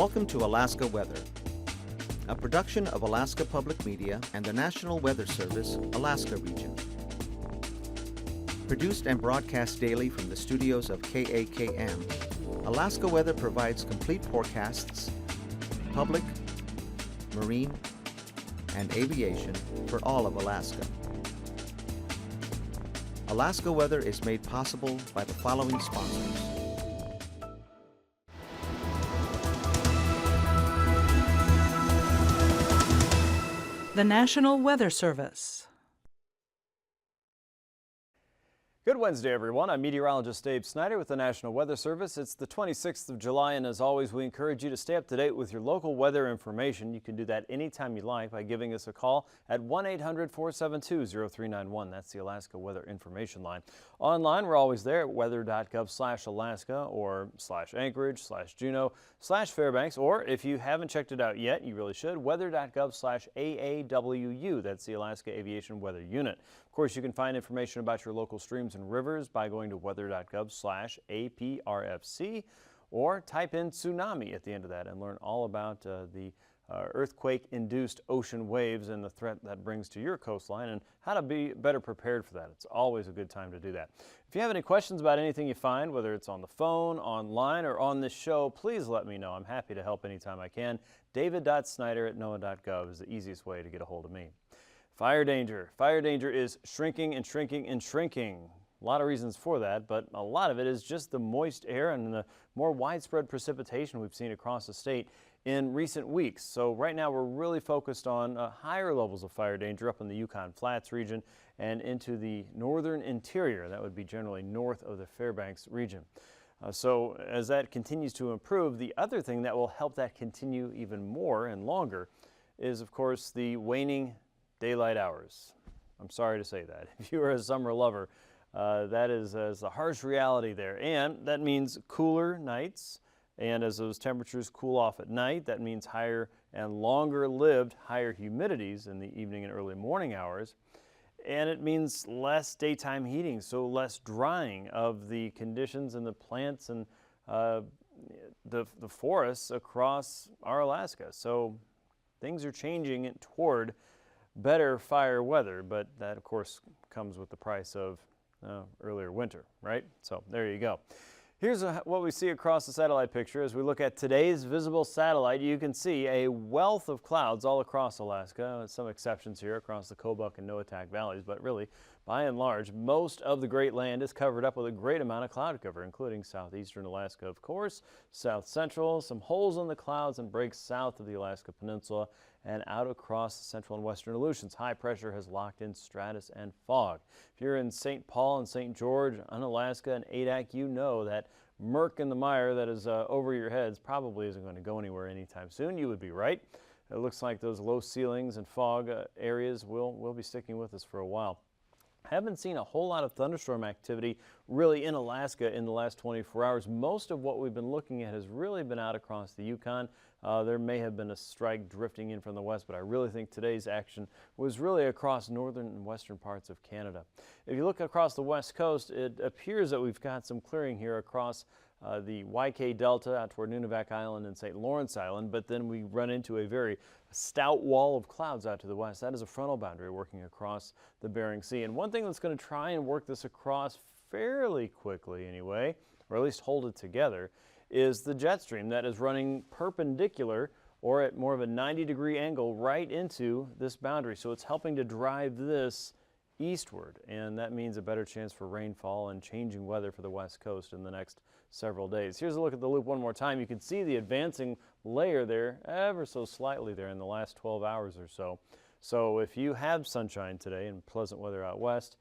Welcome to Alaska Weather, a production of Alaska Public Media and the National Weather Service, Alaska Region. Produced and broadcast daily from the studios of KAKM, Alaska Weather provides complete forecasts, public, marine, and aviation for all of Alaska. Alaska Weather is made possible by the following sponsors. The National Weather Service. Good Wednesday, everyone. I'm meteorologist Dave Snider with the National Weather Service. It's the 26th of July, and as always, we encourage you to stay up to date with your local weather information. You can do that anytime you like by giving us a call at 1-800-472-0391. That's the Alaska Weather Information Line. Online, we're always there at weather.gov/Alaska or /Anchorage/Juneau/Fairbanks, or if you haven't checked it out yet, you really should, weather.gov/AAWU. That's the Alaska Aviation Weather Unit. Of course, you can find information about your local streams and rivers by going to weather.gov/APRFC or type in tsunami at the end of that and learn all about the earthquake-induced ocean waves and the threat that brings to your coastline and how to be better prepared for that. It's always a good time to do that. If you have any questions about anything you find, whether it's on the phone, online, or on this show, please let me know. I'm happy to help anytime I can. david.snyder@noaa.gov is the easiest way to get a hold of me. Fire danger. Fire danger is shrinking and shrinking and shrinking. A lot of reasons for that, but a lot of it is just the moist air and the more widespread precipitation we've seen across the state in recent weeks. So right now we're really focused on higher levels of fire danger up in the Yukon Flats region and into the northern interior. That would be generally north of the Fairbanks region. So as that continues to improve, the other thing that will help that continue even more and longer is, of course, the waning daylight hours. I'm sorry to say that. If you are a summer lover, that is the harsh reality there. And that means cooler nights. And as those temperatures cool off at night, that means higher and longer lived, higher humidities in the evening and early morning hours. And it means less daytime heating, so less drying of the conditions in the plants and the forests across our Alaska. So things are changing toward better fire weather, but that of course comes with the price of earlier winter, right? So there you go. Here's what we see across the satellite picture. As we look at today's visible satellite, you can see a wealth of clouds all across Alaska. Some exceptions here across the Kobuk and Noatak valleys, but really, by and large, most of the Great Land is covered up with a great amount of cloud cover, including southeastern Alaska, of course, south central, some holes in the clouds and breaks south of the Alaska Peninsula, and out across the central and western Aleutians. High pressure has locked in stratus and fog. If you're in St. Paul and St. George, Unalaska, and Adak, you know that murk in the mire that is over your heads probably isn't going to go anywhere anytime soon. You would be right. It looks like those low ceilings and fog areas will be sticking with us for a while. Haven't seen a whole lot of thunderstorm activity really in Alaska in the last 24 hours. Most of what we've been looking at has really been out across the Yukon. There may have been a strike drifting in from the west, but I really think today's action was really across northern and western parts of Canada. If you look across the west coast, it appears that we've got some clearing here across the YK Delta out toward Nunivak Island and St. Lawrence Island, but then we run into a very stout wall of clouds out to the west. That is a frontal boundary working across the Bering Sea. And one thing that's going to try and work this across fairly quickly anyway, or at least hold it together, is the jet stream that is running perpendicular or at more of a 90-degree angle right into this boundary. So it's helping to drive this eastward, and that means a better chance for rainfall and changing weather for the west coast in the next several days. Here's a look at the loop one more time. You can see the advancing layer there ever so slightly there in the last 12 hours or so. So if you have sunshine today and pleasant weather out west,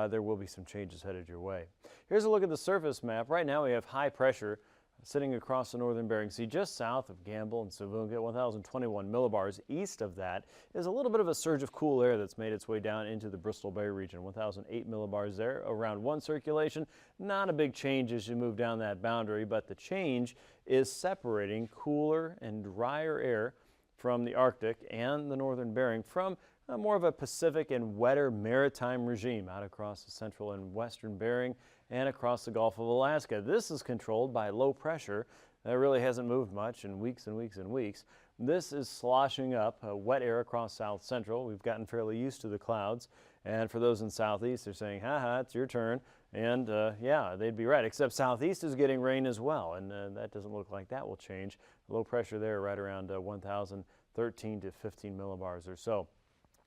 there will be some changes headed your way. Here's a look at the surface map. Right now we have high pressure sitting across the northern Bering Sea just south of Gambell and Savunga, 1,021 millibars. East of that is a little bit of a surge of cool air that's made its way down into the Bristol Bay region, 1,008 millibars there, around one circulation. Not a big change as you move down that boundary, but the change is separating cooler and drier air from the Arctic and the northern Bering from more of a Pacific and wetter maritime regime out across the central and western Bering and across the Gulf of Alaska. This is controlled by low pressure That really hasn't moved much in weeks and weeks and weeks. This is sloshing up wet air across south central. We've gotten fairly used to the clouds. And for those in southeast, they're saying, ha, it's your turn. And yeah, they'd be right, except southeast is getting rain as well. And that doesn't look like that will change. Low pressure there right around 1,013 to 15 millibars or so.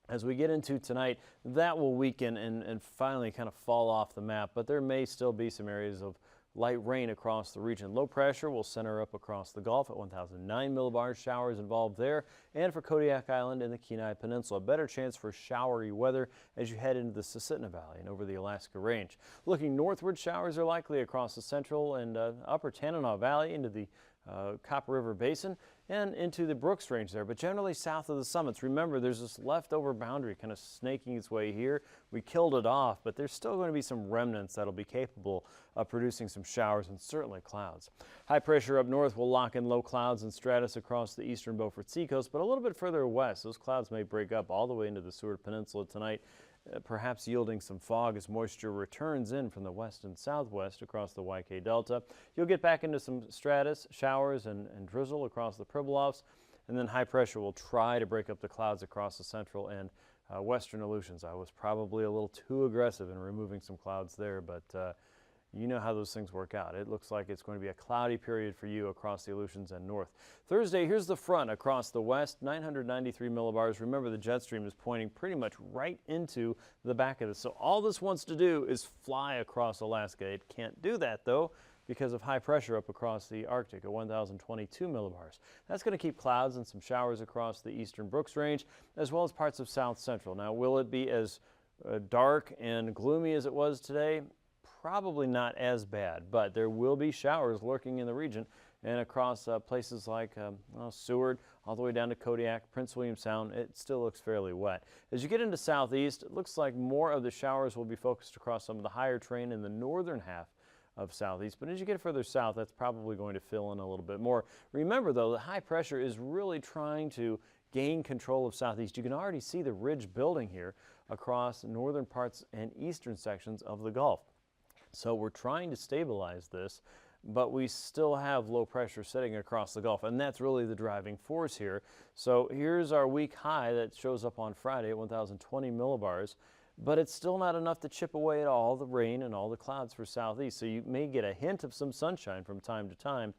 As we get into tonight, that will weaken and finally kind of fall off the map, but there may still be some areas of light rain across the region. Low pressure will center up across the Gulf at 1,009 millibars. Showers involved there. And for Kodiak Island and the Kenai Peninsula, better chance for showery weather as you head into the Susitna Valley and over the Alaska Range. Looking northward, showers are likely across the central and upper Tanana Valley into the Copper River Basin and into the Brooks Range there, but generally south of the summits. Remember, there's this leftover boundary kind of snaking its way here. We killed it off, but there's still going to be some remnants that'll be capable of producing some showers and certainly clouds. High pressure up north will lock in low clouds and stratus across the eastern Beaufort Seacoast, but a little bit further west, those clouds may break up all the way into the Seward Peninsula tonight. Perhaps yielding some fog as moisture returns in from the west and southwest across the YK Delta. You'll get back into some stratus, showers, and drizzle across the Pribilofs, and then high pressure will try to break up the clouds across the central and western Aleutians. I was probably a little too aggressive in removing some clouds there, but you know how those things work out. It looks like it's going to be a cloudy period for you across the Aleutians and north. Thursday, here's the front across the west, 993 millibars. Remember, the jet stream is pointing pretty much right into the back of this. So all this wants to do is fly across Alaska. It can't do that, though, because of high pressure up across the Arctic at 1,022 millibars. That's going to keep clouds and some showers across the eastern Brooks Range, as well as parts of south central. Now, will it be as dark and gloomy as it was today? Probably not as bad, but there will be showers lurking in the region and across places like Seward, all the way down to Kodiak, Prince William Sound. It still looks fairly wet. As you get into southeast, it looks like more of the showers will be focused across some of the higher terrain in the northern half of southeast, but as you get further south, that's probably going to fill in a little bit more. Remember, though, the high pressure is really trying to gain control of southeast. You can already see the ridge building here across northern parts and eastern sections of the Gulf. So we're trying to stabilize this, but we still have low pressure sitting across the Gulf, and that's really the driving force here. So here's our week high that shows up on Friday at 1,020 millibars, but it's still not enough to chip away at all the rain and all the clouds for southeast. So you may get a hint of some sunshine from time to time,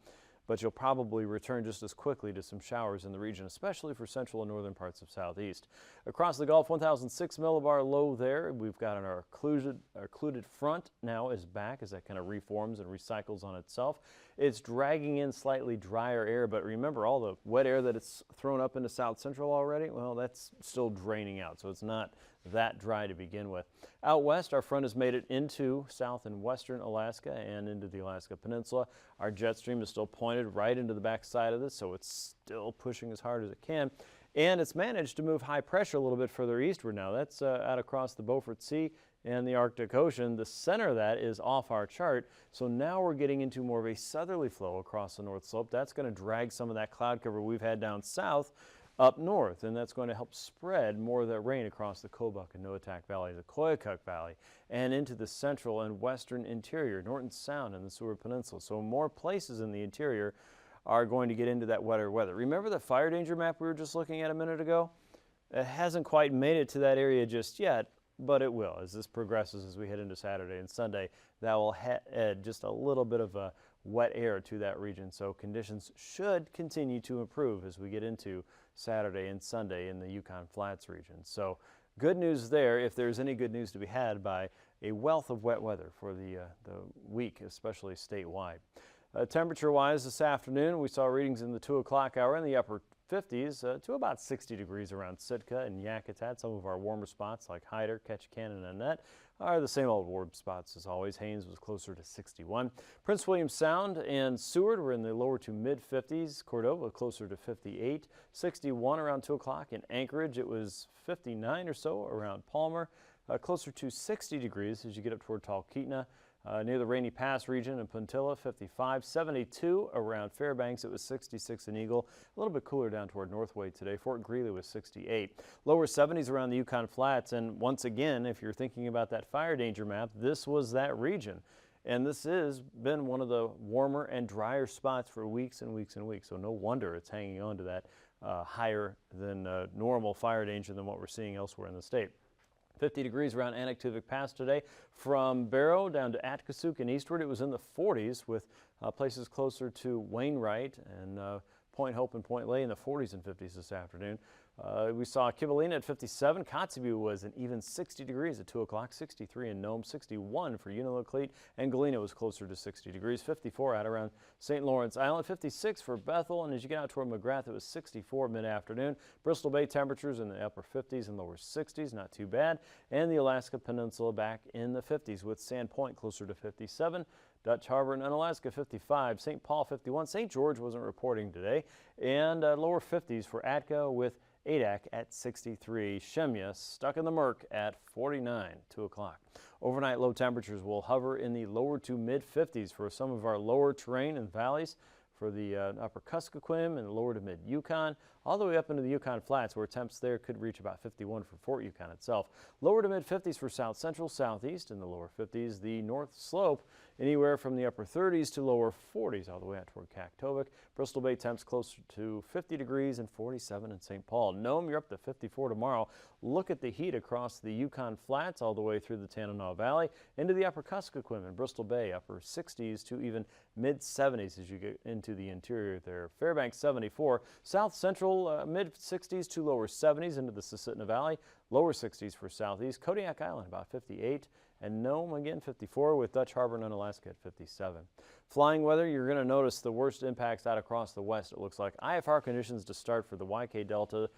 but you'll probably return just as quickly to some showers in the region, especially for central and northern parts of southeast. Across the Gulf, 1,006 millibar low there. We've got our occluded front now is back as that kind of reforms and recycles on itself. It's dragging in slightly drier air, but remember all the wet air that it's thrown up into south central already, well, that's still draining out, so it's not that dry to begin with. Out west, our front has made it into south and western Alaska and into the Alaska Peninsula. Our jet stream is still pointed right into the back side of this, so it's still pushing as hard as it can. And it's managed to move high pressure a little bit further eastward now. That's out across the Beaufort Sea and the Arctic Ocean. The center of that is off our chart, so now we're getting into more of a southerly flow across the north slope. That's going to drag some of that cloud cover we've had down south up north, and that's going to help spread more of that rain across the Kobuk and Noatak Valley, the Koyukuk Valley, and into the central and western interior, Norton Sound and the Seward Peninsula. So more places in the interior are going to get into that wetter weather. Remember the fire danger map we were just looking at a minute ago? It hasn't quite made it to that area just yet, but it will as this progresses as we head into Saturday and Sunday. That will add just a little bit of wet air to that region, so conditions should continue to improve as we get into Saturday and Sunday in the Yukon Flats region. So good news there if there's any good news to be had by a wealth of wet weather for the week, especially statewide. Temperature-wise this afternoon, we saw readings in the 2 o'clock hour in the upper 50s to about 60 degrees around Sitka and Yakutat. Some of our warmer spots like Hyder, Ketchikan, and Annette are the same old warm spots as always. Haines was closer to 61. Prince William Sound and Seward were in the lower to mid-50s. Cordova closer to 58. 61 around 2 o'clock. In Anchorage, it was 59 or so around Palmer. Closer to 60 degrees as you get up toward Talkeetna. Near the Rainy Pass region in Puntilla, 55, 72 around Fairbanks. It was 66 in Eagle. A little bit cooler down toward Northway today. Fort Greely was 68. Lower 70s around the Yukon Flats. And once again, if you're thinking about that fire danger map, this was that region. And this has been one of the warmer and drier spots for weeks and weeks and weeks. So no wonder it's hanging on to that higher than normal fire danger than what we're seeing elsewhere in the state. 50 degrees around AKwx Pass today. From Barrow down to AKwx and eastward, it was in the 40s with places closer to Wainwright and Point Hope and Point Lay in the 40s and 50s this afternoon. We saw Kimberley at 57. Kotzebue was an even 60 degrees at 2 o'clock, 63 in Nome, 61 for Unalakleet, and Galena was closer to 60 degrees, 54 out around St. Lawrence Island, 56 for Bethel, and as you get out toward McGrath, it was 64 mid-afternoon. Bristol Bay temperatures in the upper 50s and lower 60s, not too bad, and the Alaska Peninsula back in the 50s with Sandpoint closer to 57. Dutch Harbor and Unalaska 55, St. Paul 51, St. George wasn't reporting today, and lower 50s for Atka with Adak at 63. Shemya stuck in the murk at 49, 2 o'clock. Overnight low temperatures will hover in the lower to mid 50s for some of our lower terrain and valleys for the upper Kuskokwim and lower to mid Yukon, all the way up into the Yukon Flats where temps there could reach about 51 for Fort Yukon itself. Lower to mid 50s for south central, southeast, in the lower 50s. The north slope anywhere from the upper 30s to lower 40s all the way out toward Kaktovik. Bristol Bay temps closer to 50 degrees and 47 in St. Paul. Nome, you're up to 54 tomorrow. Look at the heat across the Yukon Flats all the way through the Tanana Valley into the upper Kuskokwim and Bristol Bay, upper 60s to even mid 70s as you get into the interior there. Fairbanks 74, south central mid 60s to lower 70s into the Susitna Valley, lower 60s for southeast. Kodiak Island about 58. And Nome again 54 with Dutch Harbor and Unalaska at 57. Flying weather, you're going to notice the worst impacts out across the west, it looks like. IFR conditions to start for the YK Delta,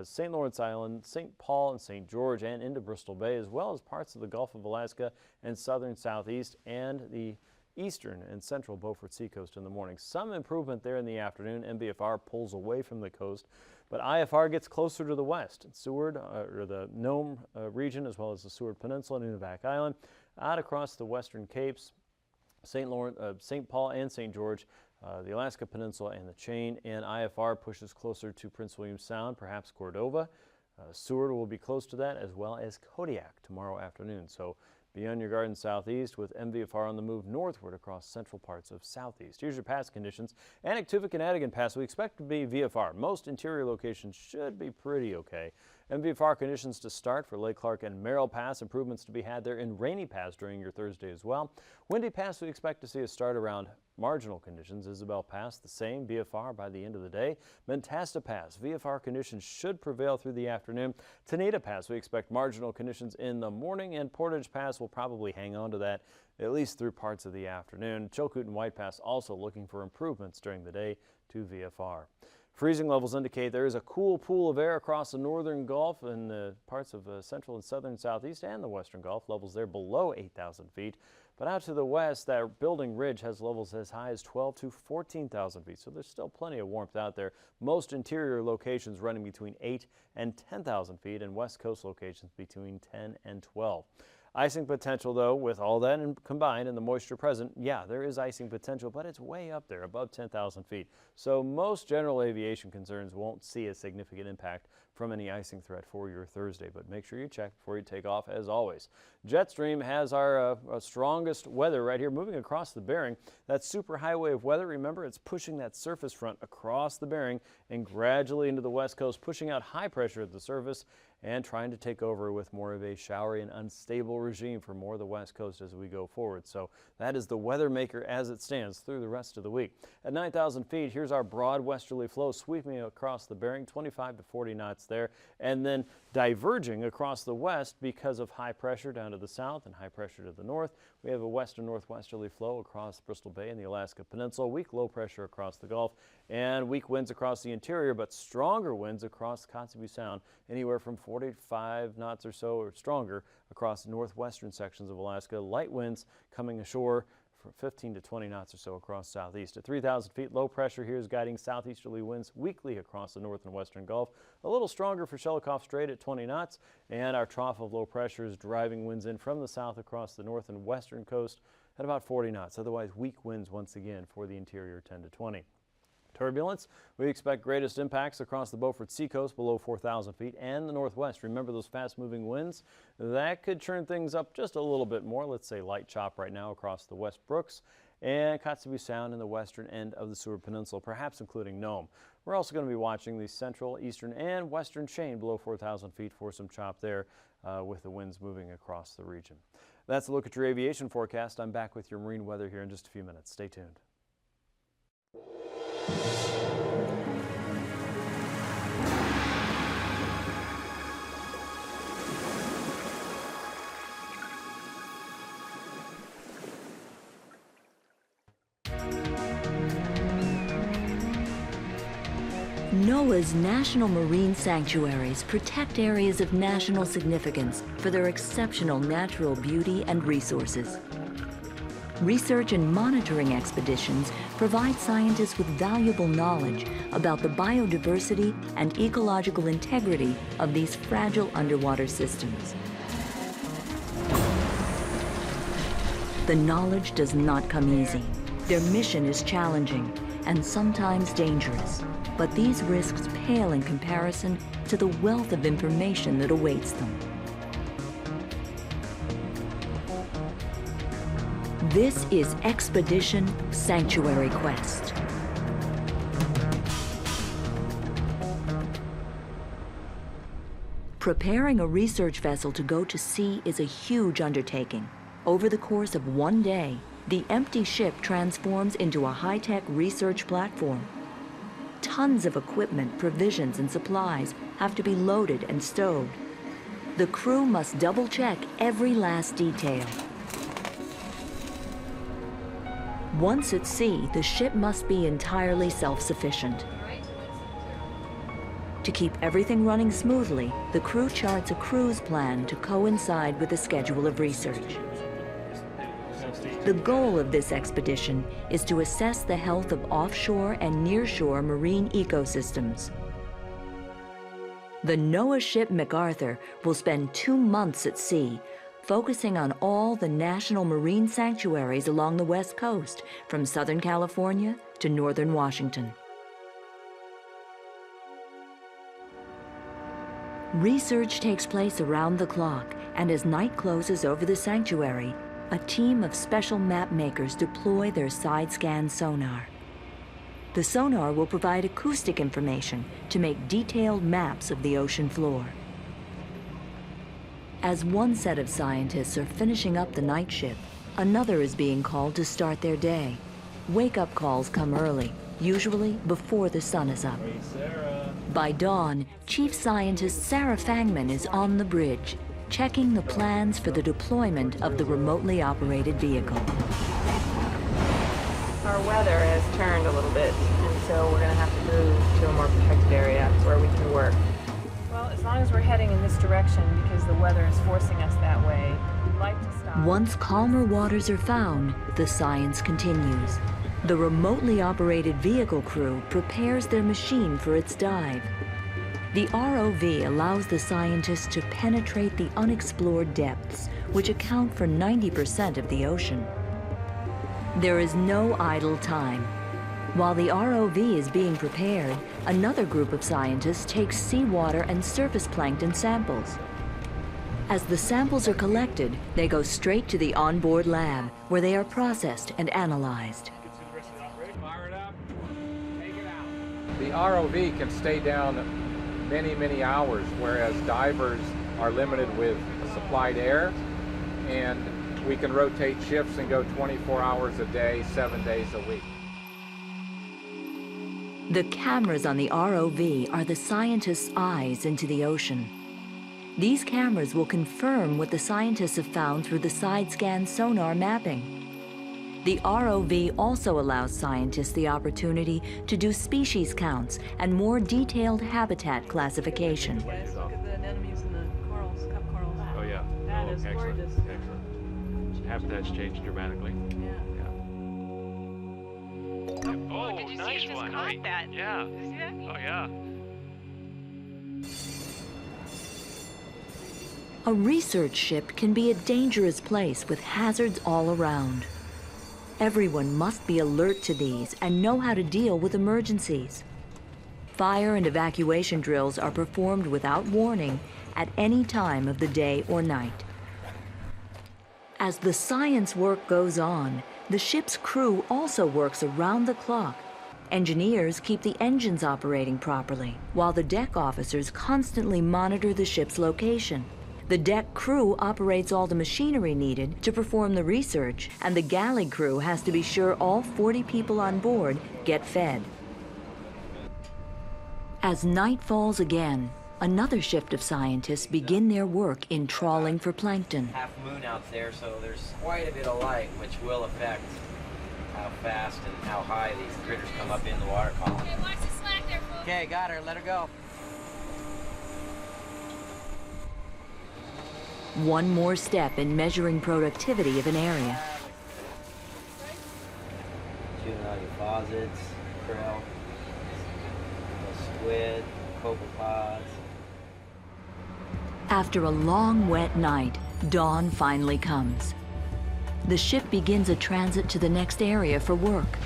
St. Lawrence Island, St. Paul and St. George and into Bristol Bay, as well as parts of the Gulf of Alaska and southern southeast and the eastern and central Beaufort Seacoast in the morning. Some improvement there in the afternoon. MBFR pulls away from the coast, but IFR gets closer to the west. Seward, or the Nome region, as well as the Seward Peninsula and Nunivak Island, out across the western Capes, St. Paul and St. George, the Alaska Peninsula and the chain, and IFR pushes closer to Prince William Sound, perhaps Cordova. Seward will be close to that, as well as Kodiak tomorrow afternoon. So be on your guard in southeast with MVFR on the move northward across central parts of southeast. Here's your pass conditions. Aniktuvic and Adigan Pass we expect to be VFR. Most interior locations should be pretty okay. MVFR conditions to start for Lake Clark and Merrill Pass. Improvements to be had there in Rainy Pass during your Thursday as well. Windy Pass we expect to see a start around marginal conditions. Isabel Pass the same, VFR by the end of the day. Mentasta Pass, VFR conditions should prevail through the afternoon. Teneda Pass we expect marginal conditions in the morning, and Portage Pass will probably hang on to that at least through parts of the afternoon. Chilkoot and White Pass also looking for improvements during the day to VFR. Freezing levels indicate there is a cool pool of air across the northern Gulf and parts of central and southern southeast and the western Gulf. Levels there below 8,000 feet. But out to the west, that building ridge has levels as high as 12 to 14,000 feet. So there's still plenty of warmth out there. Most interior locations running between 8 and 10,000 feet, and west coast locations between 10 and 12. Icing potential, though, with all that combined and the moisture present, yeah, there is icing potential, but it's way up there, above 10,000 feet. So most general aviation concerns won't see a significant impact from any icing threat for your Thursday, but make sure you check before you take off, as always. Jetstream has our strongest weather right here, moving across the Bering. That superhighway of weather, remember, it's pushing that surface front across the Bering and gradually into the west coast, pushing out high pressure at the surface and trying to take over with more of a showery and unstable regime for more of the west coast as we go forward. So that is the weather maker as it stands through the rest of the week. At 9,000 feet, here's our broad westerly flow sweeping across the Bering, 25 to 40 knots there, and then diverging across the west because of high pressure down to the south and high pressure to the north. We have a west and northwesterly flow across Bristol Bay and the Alaska Peninsula, weak low pressure across the Gulf, and weak winds across the interior, but stronger winds across Kotzebue Sound, anywhere from 45 knots or so or stronger across northwestern sections of Alaska. Light winds coming ashore for 15 to 20 knots or so across southeast. At 3,000 feet, low pressure here is guiding southeasterly winds weakly across the north and western Gulf. A little stronger for Shelikof Strait at 20 knots, and our trough of low pressure is driving winds in from the south across the north and western coast at about 40 knots. Otherwise, weak winds once again for the interior, 10 to 20. turbulence. We expect greatest impacts across the Beaufort seacoast below 4,000 feet and the northwest. Remember those fast-moving winds? That could turn things up just a little bit more. Let's say light chop right now across the West Brooks and Kotzebue Sound in the western end of the Seward Peninsula, perhaps including Nome. We're also going to be watching the central, eastern, and western chain below 4,000 feet for some chop there with the winds moving across the region. That's a look at your aviation forecast. I'm back with your marine weather here in just a few minutes. Stay tuned. NOAA's national marine sanctuaries protect areas of national significance for their exceptional natural beauty and resources. Research and monitoring expeditions provide scientists with valuable knowledge about the biodiversity and ecological integrity of these fragile underwater systems. The knowledge does not come easy. Their mission is challenging and sometimes dangerous. But these risks pale in comparison to the wealth of information that awaits them. This is Expedition Sanctuary Quest. Preparing a research vessel to go to sea is a huge undertaking. Over the course of one day, the empty ship transforms into a high-tech research platform. Tons of equipment, provisions, and supplies have to be loaded and stowed. The crew must double-check every last detail. Once at sea, the ship must be entirely self-sufficient. To keep everything running smoothly, the crew charts a cruise plan to coincide with the schedule of research. The goal of this expedition is to assess the health of offshore and nearshore marine ecosystems. The NOAA ship MacArthur will spend 2 months at sea, focusing on all the national marine sanctuaries along the West Coast, from Southern California to Northern Washington. Research takes place around the clock, and as night closes over the sanctuary, a team of special map makers deploy their side-scan sonar. The sonar will provide acoustic information to make detailed maps of the ocean floor. As one set of scientists are finishing up the night shift, another is being called to start their day. Wake-up calls come early, usually before the sun is up. Hey, Sarah. By dawn, Chief Scientist Sarah Fangman is on the bridge, checking the plans for the deployment of the remotely operated vehicle. Our weather has turned a little bit, and so we're going to have to move to a more protected area where we can work. Well, as long as we're heading in this direction, because the weather is forcing us that way, we'd like to stop. Once calmer waters are found, the science continues. The remotely operated vehicle crew prepares their machine for its dive. The ROV allows the scientists to penetrate the unexplored depths, which account for 90% of the ocean. There is no idle time. While the ROV is being prepared, another group of scientists takes seawater and surface plankton samples. As the samples are collected, they go straight to the onboard lab, where they are processed and analyzed. The ROV can stay down many hours, whereas divers are limited with supplied air, and we can rotate shifts and go 24 hours a day, 7 days a week. The cameras on the ROV are the scientists' eyes into the ocean. These cameras will confirm what the scientists have found through the side-scan sonar mapping. The ROV also allows scientists the opportunity to do species counts and more detailed habitat classification. Yes, look at the anemones and the corals, cup corals. Oh yeah. That is excellent. gorgeous. Excellent. Habitat's changed dramatically. Yeah. Oh, did you nice see it just one. caught Right. that? Yeah. Did you see that? Oh yeah. A research ship can be a dangerous place with hazards all around. Everyone must be alert to these and know how to deal with emergencies. Fire and evacuation drills are performed without warning at any time of the day or night. As the science work goes on, the ship's crew also works around the clock. Engineers keep the engines operating properly, while the deck officers constantly monitor the ship's location. The deck crew operates all the machinery needed to perform the research, and the galley crew has to be sure all 40 people on board get fed. As night falls again, another shift of scientists begin their work in trawling for plankton. Half moon out there, so there's quite a bit of light, which will affect how fast and how high these critters come up in the water column. Okay, watch the slack there, folks. Okay, got her. Let her go. One more step in measuring productivity of an area. Juvenile deposits, krill, squid, copepods. After a long, wet night, dawn finally comes. The ship begins a transit to the next area for work.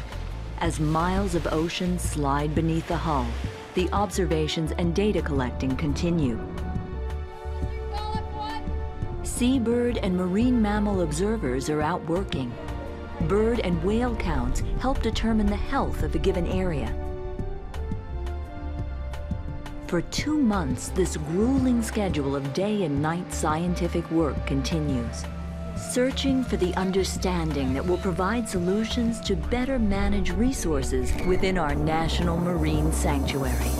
As miles of ocean slide beneath the hull, the observations and data collecting continue. Seabird and marine mammal observers are out working. Bird and whale counts help determine the health of a given area. For 2 months, this grueling schedule of day and night scientific work continues, searching for the understanding that will provide solutions to better manage resources within our national marine sanctuary.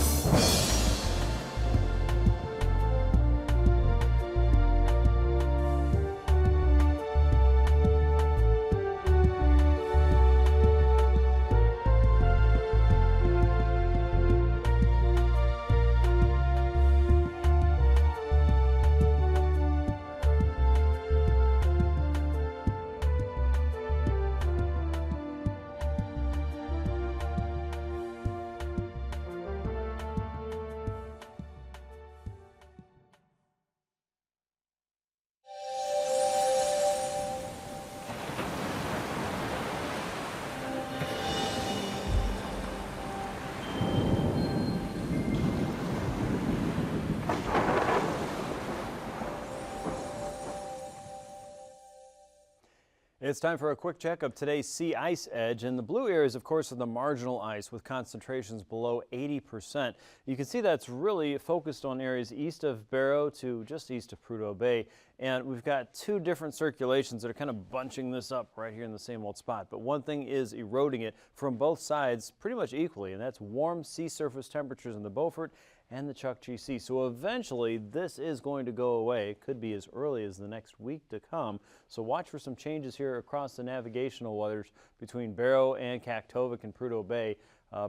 It's time for a quick check of today's sea ice edge, and the blue areas, of course, are the marginal ice with concentrations below 80%. You can see that's really focused on areas east of Barrow to just east of Prudhoe Bay, and we've got two different circulations that are kind of bunching this up right here in the same old spot. But one thing is eroding it from both sides pretty much equally, and that's warm sea surface temperatures in the Beaufort and the Chukchi Sea. So eventually this is going to go away. It could be as early as the next week to come. So watch for some changes here across the navigational waters between Barrow and Kaktovik and Prudhoe Bay,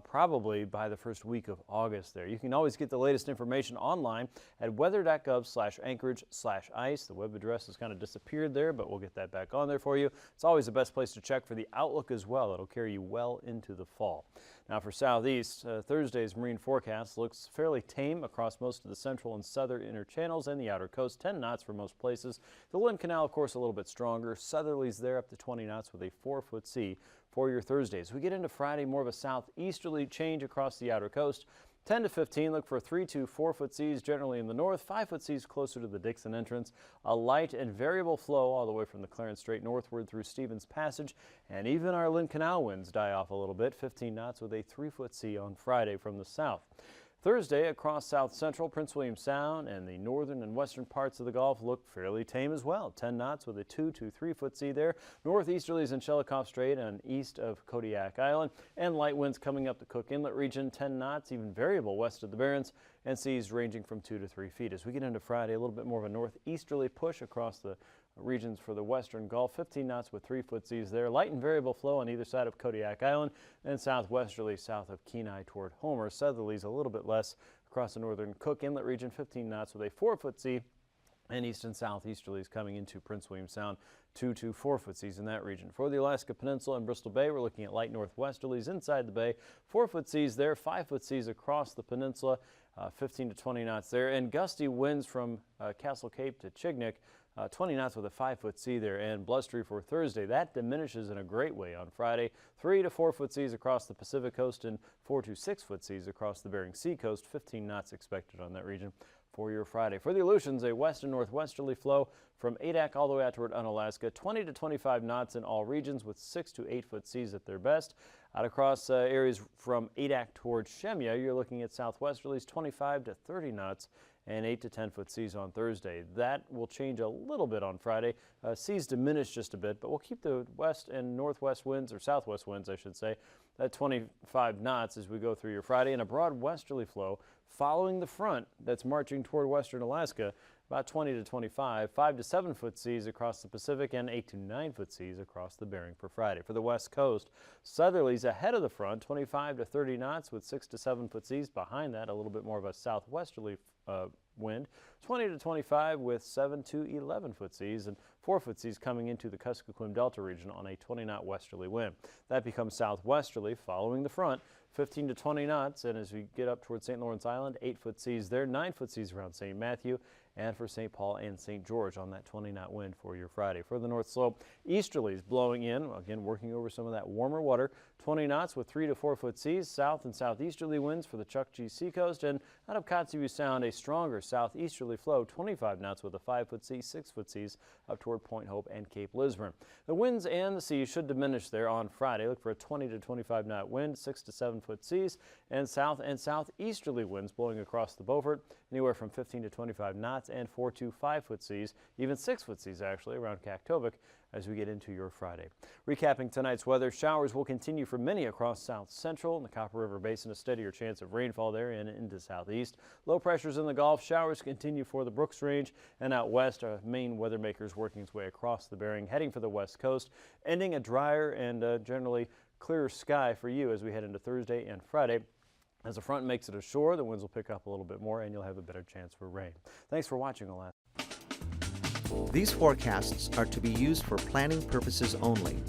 probably by the first week of August there. You can always get the latest information online at weather.gov/Anchorage/ice. The web address has kind of disappeared there, but we'll get that back on there for you. It's always the best place to check for the outlook as well. It'll carry you well into the fall. Now for southeast, Thursday's marine forecast looks fairly tame across most of the central and southern inner channels and the outer coast. 10 knots for most places. The Lynn Canal, of course, a little bit stronger. Southerlies there up to 20 knots with a 4-foot sea for your Thursdays. We get into Friday, more of a southeasterly change across the outer coast. 10 to 15, look for 3 to 4-foot seas generally in the north, 5-foot seas closer to the Dixon entrance. A light and variable flow all the way from the Clarence Strait northward through Stevens Passage, and even our Lynn Canal winds die off a little bit, 15 knots with a 3-foot sea on Friday from the south. Thursday across south central, Prince William Sound and the northern and western parts of the Gulf look fairly tame as well. 10 knots with a 2 to 3-foot sea there. Northeasterlies in Shelikof Strait and east of Kodiak Island, and light winds coming up the Cook Inlet region, 10 knots, even variable west of the Barrens, and seas ranging from 2 to 3 feet. As we get into Friday, a little bit more of a northeasterly push across the regions for the western Gulf, 15 knots with 3-foot seas there. Light and variable flow on either side of Kodiak Island, and southwesterly south of Kenai toward Homer. Southerlies a little bit less across the northern Cook Inlet region, 15 knots with a 4-foot sea. and east and southeasterlies coming into Prince William Sound, 2 to 4 foot seas in that region. For the Alaska Peninsula and Bristol Bay, we're looking at light northwesterlies inside the bay, 4 foot seas there, 5 foot seas across the peninsula, 15 to 20 knots there, and gusty winds from Castle Cape to Chignik, 20 knots with a 5 foot sea there, and blustery for Thursday. That diminishes in a great way on Friday. 3 to 4 foot seas across the Pacific coast and 4 to 6 foot seas across the Bering Sea coast. 15 knots expected on that region for your Friday. For the Aleutians, a west and northwesterly flow from Adak all the way out toward Unalaska, 20 to 25 knots in all regions with 6 to 8 foot seas at their best. Out across areas from Adak toward Shemya, you're looking at southwesterlies 25 to 30 knots and 8 to 10 foot seas on Thursday. That will change a little bit on Friday. Seas diminish just a bit, but we'll keep the west and northwest winds, or southwest winds, I should say, at 25 knots as we go through your Friday, and a broad westerly flow following the front that's marching toward western Alaska, about 20 to 25, 5 to 7 foot seas across the Pacific and 8 to 9 foot seas across the Bering for Friday. For the west coast, southerlies ahead of the front, 25 to 30 knots with 6 to 7 foot seas. Behind that, a little bit more of a southwesterly wind, 20 to 25 with 7 to 11 foot seas, and 4 foot seas coming into the Kuskokwim Delta region on a 20 knot westerly wind. That becomes southwesterly following the front, 15 to 20 knots, and as we get up towards St. Lawrence Island, 8 foot seas there, 9 foot seas around St. Matthew, and for St. Paul and St. George on that 20 knot wind for your Friday. For the north slope, easterlies blowing in, again working over some of that warmer water, 20 knots with 3 to 4 foot seas, south and southeasterly winds for the Chukchi Seacoast, and out of Kotzebue Sound, a stronger southeasterly flow, 25 knots with a 5 foot sea, 6 foot seas up toward Point Hope and Cape Lisburne. The winds and the seas should diminish there on Friday. Look for a 20 to 25 knot wind, 6 to 7 foot seas, and southeasterly winds blowing across the Beaufort, anywhere from 15 to 25 knots and 4 to 5 foot seas, even 6 foot seas actually around Kaktovik as we get into your Friday. Recapping tonight's weather, showers will continue for many across south central and the Copper River Basin, a steadier chance of rainfall there and into southeast. Low pressures in the Gulf, showers continue for the Brooks Range, and out west, main weather makers working its way across the Bering, heading for the west coast, ending a drier and generally clearer sky for you as we head into Thursday and Friday. As the front makes it ashore, the winds will pick up a little bit more and you'll have a better chance for rain. Thanks for watching, Alaska. These forecasts are to be used for planning purposes only.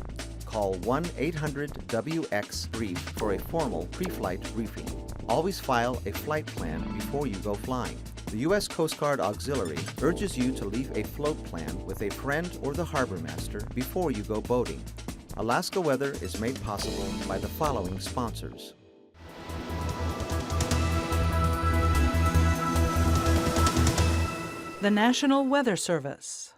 Call 1-800-WX-BRIEF for a formal pre-flight briefing. Always file a flight plan before you go flying. The U.S. Coast Guard Auxiliary urges you to leave a float plan with a friend or the harbor master before you go boating. Alaska Weather is made possible by the following sponsors. The National Weather Service.